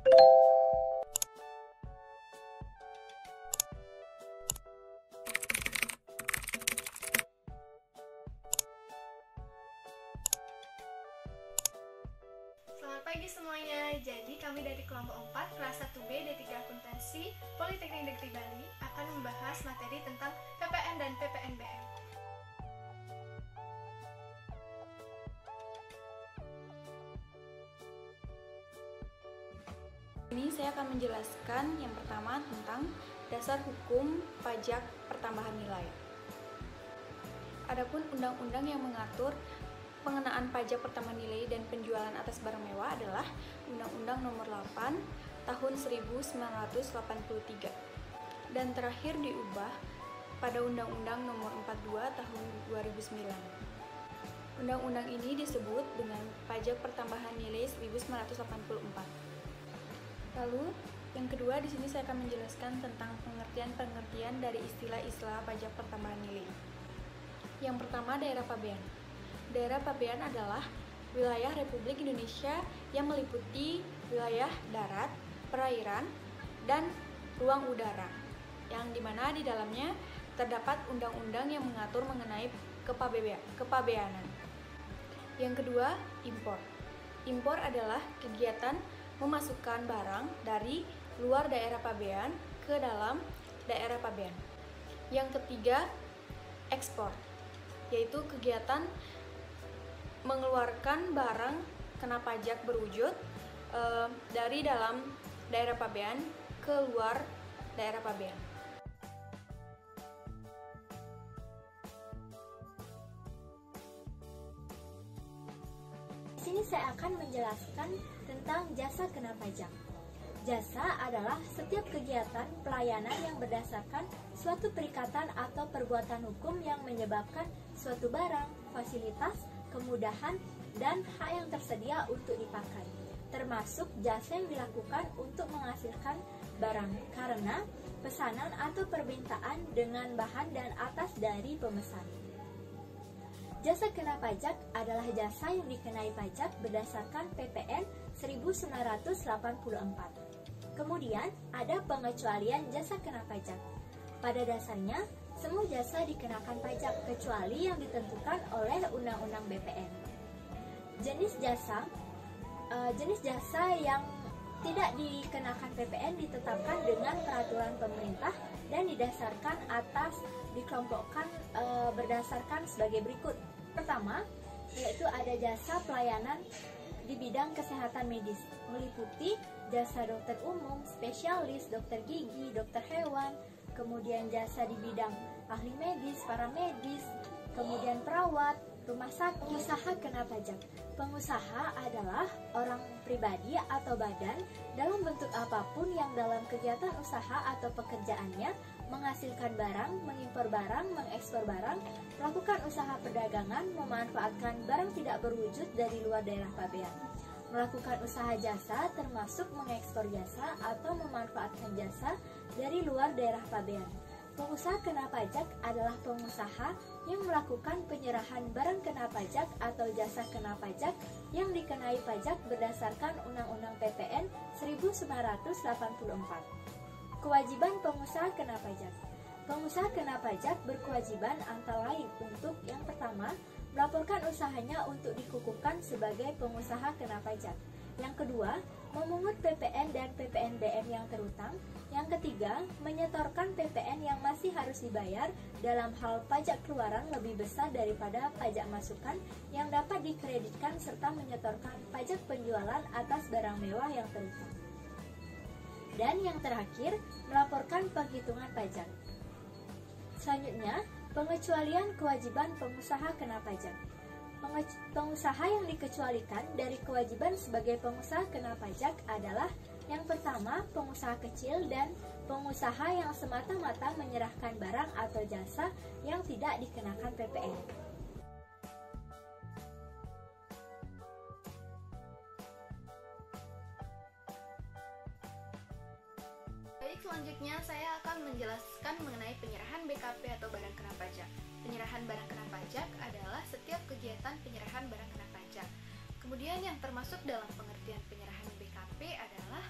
Selamat pagi semuanya. Jadi kami dari kelompok 4 kelas 1B D3 Akuntansi Politeknik Negeri Bali akan membahas materi tentang PPN dan PPNBM. Ini saya akan menjelaskan yang pertama tentang dasar hukum pajak pertambahan nilai. Adapun undang-undang yang mengatur pengenaan pajak pertambahan nilai dan penjualan atas barang mewah adalah Undang-Undang Nomor 8 Tahun 1983 dan terakhir diubah pada Undang-Undang Nomor 42 Tahun 2009. Undang-undang ini disebut dengan Pajak Pertambahan Nilai 1984. Lalu, yang kedua di sini saya akan menjelaskan tentang pengertian-pengertian dari istilah-istilah pajak pertambahan nilai. Yang pertama, daerah pabean. Daerah pabean adalah wilayah Republik Indonesia yang meliputi wilayah darat, perairan, dan ruang udara, yang dimana di dalamnya terdapat undang-undang yang mengatur mengenai kepabeanan. Yang kedua, impor. Impor adalah kegiatan memasukkan barang dari luar daerah pabean ke dalam daerah pabean. Yang ketiga, ekspor, yaitu kegiatan mengeluarkan barang kena pajak berwujud dari dalam daerah pabean ke luar daerah pabean. Di sini saya akan menjelaskan tentang jasa kena pajak. Jasa adalah setiap kegiatan pelayanan yang berdasarkan suatu perikatan atau perbuatan hukum yang menyebabkan suatu barang, fasilitas, kemudahan, dan hak yang tersedia untuk dipakai, termasuk jasa yang dilakukan untuk menghasilkan barang karena pesanan atau permintaan dengan bahan dan atas dari pemesan. Jasa kena pajak adalah jasa yang dikenai pajak berdasarkan PPN 1984. Kemudian, ada pengecualian jasa kena pajak. Pada dasarnya, semua jasa dikenakan pajak kecuali yang ditentukan oleh Undang-Undang BPN. Jenis jasa yang tidak dikenakan PPN ditetapkan dengan peraturan pemerintah dan didasarkan dikelompokkan berdasarkan sebagai berikut. Pertama, yaitu ada jasa pelayanan di bidang kesehatan medis, meliputi jasa dokter umum, spesialis, dokter gigi, dokter hewan, kemudian jasa di bidang ahli medis, paramedis, kemudian perawat, rumah sakit. Usaha kena pajak. Pengusaha adalah orang pribadi atau badan dalam bentuk apapun yang dalam kegiatan usaha atau pekerjaannya menghasilkan barang, mengimpor barang, mengekspor barang, melakukan usaha perdagangan, memanfaatkan barang tidak berwujud dari luar daerah pabean, melakukan usaha jasa termasuk mengekspor jasa atau memanfaatkan jasa dari luar daerah pabean. Pengusaha kena pajak adalah pengusaha yang melakukan penyerahan barang kena pajak atau jasa kena pajak yang dikenai pajak berdasarkan Undang-Undang PPN 1984. Kewajiban pengusaha kena pajak. Pengusaha kena pajak berkewajiban antara lain untuk yang pertama, melaporkan usahanya untuk dikukuhkan sebagai pengusaha kena pajak. Yang kedua, memungut PPN dan PPNBM yang terutang. Yang ketiga, menyetorkan PPN yang masih harus dibayar dalam hal pajak keluaran lebih besar daripada pajak masukan yang dapat dikreditkan serta menyetorkan pajak penjualan atas barang mewah yang terutang. Dan yang terakhir, melaporkan penghitungan pajak. Selanjutnya, pengecualian kewajiban pengusaha kena pajak. Pengusaha yang dikecualikan dari kewajiban sebagai pengusaha kena pajak adalah yang pertama, pengusaha kecil dan pengusaha yang semata-mata menyerahkan barang atau jasa yang tidak dikenakan PPN. Baik, selanjutnya saya akan menjelaskan mengenai penyerahan BKP atau barang kena pajak. Penyerahan barang kena pajak adalah setiap kegiatan penyerahan barang kena pajak. Kemudian yang termasuk dalam pengertian penyerahan BKP adalah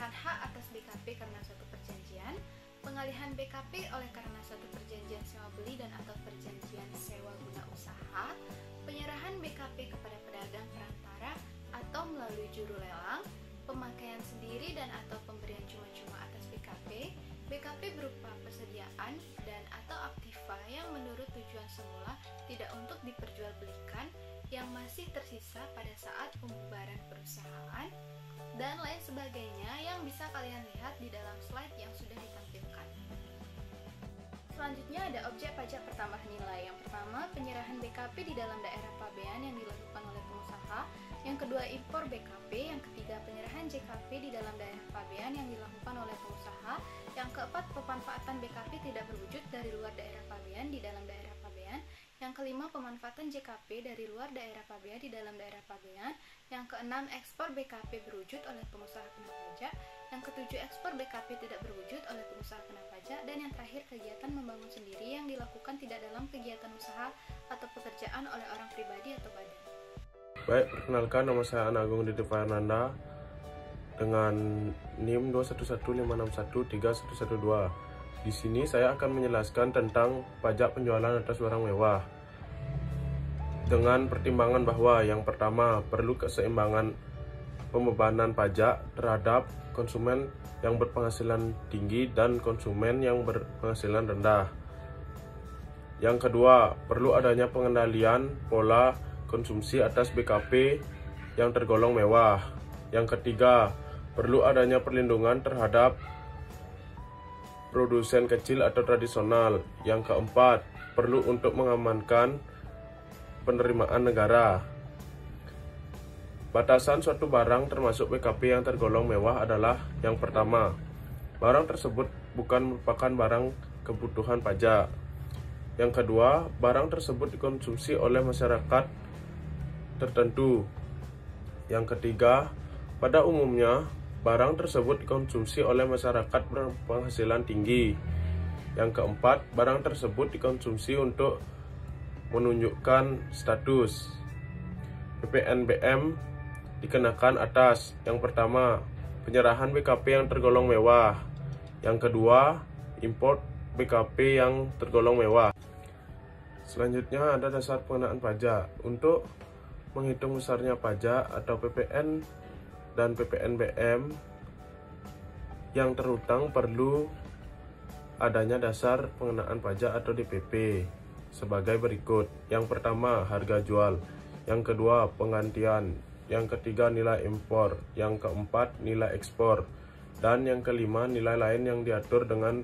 penyerahan hak atas BKP karena suatu perjanjian, pengalihan BKP oleh karena suatu perjanjian sewa beli dan atau perjanjian sewa guna usaha, penyerahan BKP kepada pedagang perantara atau melalui juru lelang, pemakaian sendiri dan atau pemberian cuma-cuma atas BKP, BKP berupa persediaan dan atau aktiva yang menurut tujuan semula tidak untuk diperjualbelikan yang masih tersisa pada saat pembubaran perusahaan, dan lain sebagainya yang bisa kalian lihat di dalam slide yang sudah ditampilkan. Selanjutnya ada objek pajak pertambahan nilai. Yang pertama, penyerahan BKP di dalam daerah pabean yang dilakukan oleh pengusaha. Yang kedua, impor BKP. Yang ketiga, penyerahan JKP di dalam daerah pabean yang dilakukan oleh pengusaha. Yang keempat, pemanfaatan BKP tidak berwujud dari luar daerah pabean di dalam daerah pabean. Yang kelima, pemanfaatan JKP dari luar daerah pabean di dalam daerah pabean. Yang keenam, ekspor BKP berwujud oleh pengusaha kena pajak. Yang ketujuh, ekspor BKP tidak berwujud oleh pengusaha kena pajak. Dan yang terakhir, kegiatan membangun sendiri yang dilakukan tidak dalam kegiatan usaha atau pekerjaan oleh orang pribadi atau badan. Baik, perkenalkan, nama saya Anagung Didi Fernanda dengan NIM 21156131112. Di sini saya akan menjelaskan tentang pajak penjualan atas barang mewah. Dengan pertimbangan bahwa yang pertama, perlu keseimbangan pembebanan pajak terhadap konsumen yang berpenghasilan tinggi dan konsumen yang berpenghasilan rendah. Yang kedua, perlu adanya pengendalian pola konsumsi atas BKP yang tergolong mewah. Yang ketiga, perlu adanya perlindungan terhadap produsen kecil atau tradisional. Yang keempat, perlu untuk mengamankan penerimaan negara. Batasan suatu barang termasuk BKP yang tergolong mewah adalah yang pertama, barang tersebut bukan merupakan barang kebutuhan pajak. Yang kedua, barang tersebut dikonsumsi oleh masyarakat tertentu. Yang ketiga, pada umumnya barang tersebut dikonsumsi oleh masyarakat berpenghasilan tinggi. Yang keempat, barang tersebut dikonsumsi untuk menunjukkan status. PPNBM dikenakan atas yang pertama, penyerahan BKP yang tergolong mewah. Yang kedua, import BKP yang tergolong mewah. Selanjutnya ada dasar pengenaan pajak. Untuk menghitung besarnya pajak atau PPN dan PPNBM yang terhutang perlu adanya dasar pengenaan pajak atau DPP sebagai berikut. Yang pertama, harga jual. Yang kedua, penggantian. Yang ketiga, nilai impor. Yang keempat, nilai ekspor. Dan yang kelima, nilai lain yang diatur dengan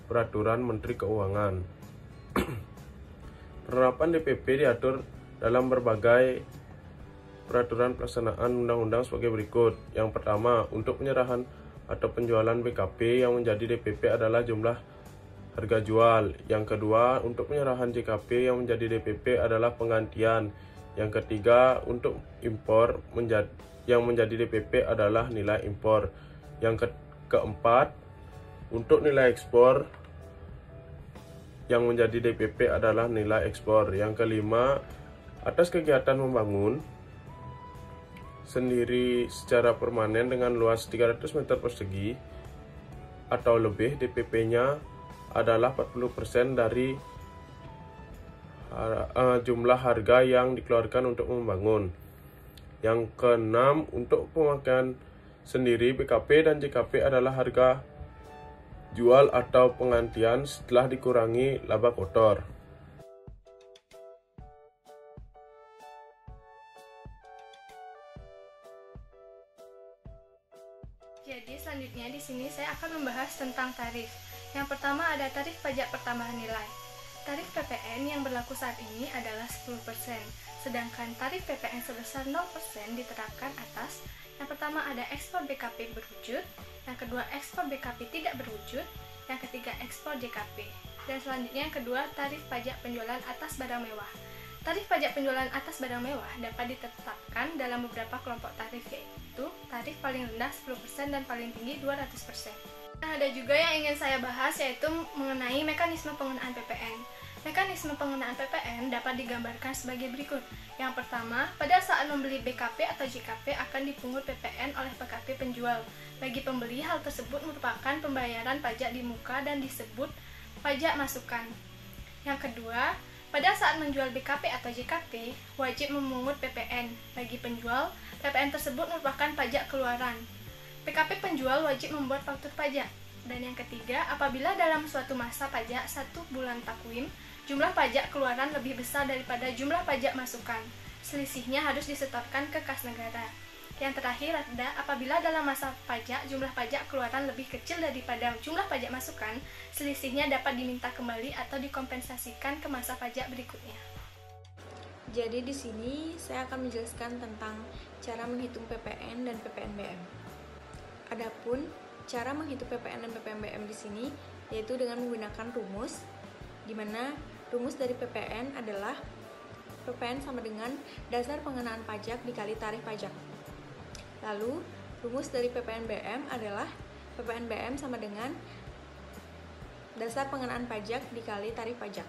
peraturan Menteri Keuangan. Penerapan DPP diatur dalam berbagai peraturan pelaksanaan undang-undang sebagai berikut. Yang pertama, untuk penyerahan atau penjualan BKP yang menjadi DPP adalah jumlah harga jual. Yang kedua, untuk penyerahan JKP yang menjadi DPP adalah penggantian. Yang ketiga, untuk impor yang menjadi DPP adalah nilai impor. Yang keempat, untuk nilai ekspor yang menjadi DPP adalah nilai ekspor. Yang kelima, atas kegiatan membangun sendiri secara permanen dengan luas 300 meter persegi atau lebih, DPP-nya adalah 40% dari jumlah harga yang dikeluarkan untuk membangun. Yang keenam, untuk pemakaian sendiri, BKP dan JKP adalah harga jual atau penggantian setelah dikurangi laba kotor. Jadi selanjutnya di sini saya akan membahas tentang tarif. Yang pertama ada tarif pajak pertambahan nilai. Tarif PPN yang berlaku saat ini adalah 10%, sedangkan tarif PPN sebesar 0% diterapkan atas. Yang pertama ada ekspor BKP berwujud, yang kedua ekspor BKP tidak berwujud, yang ketiga ekspor JKP. Dan selanjutnya yang kedua tarif pajak penjualan atas barang mewah. Tarif pajak penjualan atas barang mewah dapat ditetapkan dalam beberapa kelompok tarif, yaitu tarif paling rendah 10% dan paling tinggi 200%. Nah, ada juga yang ingin saya bahas, yaitu mengenai mekanisme pengenaan PPN. Mekanisme pengenaan PPN dapat digambarkan sebagai berikut. Yang pertama, pada saat membeli BKP atau JKP akan dipungut PPN oleh PKP penjual. Bagi pembeli, hal tersebut merupakan pembayaran pajak di muka dan disebut pajak masukan. Yang kedua, pada saat menjual BKP atau JKP, wajib memungut PPN. Bagi penjual, PPN tersebut merupakan pajak keluaran. PKP penjual wajib membuat faktur pajak. Dan yang ketiga, apabila dalam suatu masa pajak 1 bulan takwim, jumlah pajak keluaran lebih besar daripada jumlah pajak masukan, selisihnya harus disetorkan ke kas negara. Yang terakhir ada, apabila dalam masa pajak jumlah pajak keluaran lebih kecil daripada jumlah pajak masukan, selisihnya dapat diminta kembali atau dikompensasikan ke masa pajak berikutnya. Jadi di sini saya akan menjelaskan tentang cara menghitung PPN dan PPNBM. Adapun cara menghitung PPN dan PPNBM di sini yaitu dengan menggunakan rumus, di mana rumus dari PPN adalah PPN sama dengan dasar pengenaan pajak dikali tarif pajak. Lalu, rumus dari PPNBM adalah PPNBM sama dengan dasar pengenaan pajak dikali tarif pajak.